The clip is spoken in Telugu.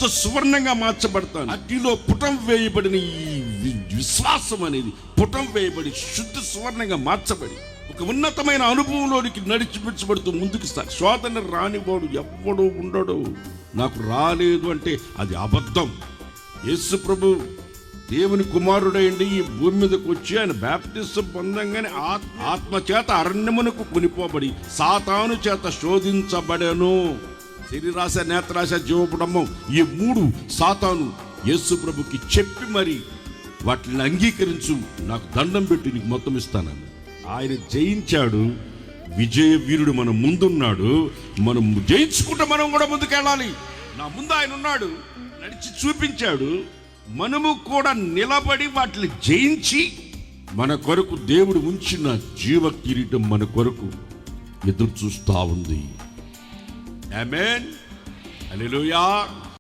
సువర్ణంగా మార్చబడతాను. అగ్నిలో పుటం వేయబడిన ఈ విశ్వాసం అనేది పుటం వేయబడి శుద్ధ సువర్ణంగా మార్చబడి ఒక ఉన్నతమైన అనుభవంలోనికి నడిచిపించబడుతూ ముందుకు శోధన రానివాడు ఎవ్వడూ ఉండడు. నాకు రాలేదు అంటే అది అబద్ధం. యేసు ప్రభు దేవుని కుమారుడైండి ఈ భూమి మీదకి వచ్చి ఆయన బాప్తిసం పొందంగానే ఆత్మ చేత అరణ్యమునకు కొనిపోబడి సాతాను చేత శోధించబడెను. శరీరాశ, నేత్రాశ, జీవపుడమ్మం ఈ మూడు సాతాను యేసు ప్రభుకి చెప్పి మరి వాటిని అంగీకరించు, నాకు దండం పెట్టి నీకు మొత్తం ఇస్తానని ఆయన జయించాడు. విజయ వీరుడు మన ముందున్నాడు. మనం జయించుకుంటే మనం కూడా ముందుకెళ్ళాలి. నా ముందు ఆయన ఉన్నాడు, నడిచి చూపించాడు. మనము కూడా నిలబడి వాటిని జయించి మన కొరకు దేవుడు ఉంచిన జీవ కిరీటం మన కొరకు ఎదురు చూస్తా ఉంది. ఆమేన్, హల్లెలూయా.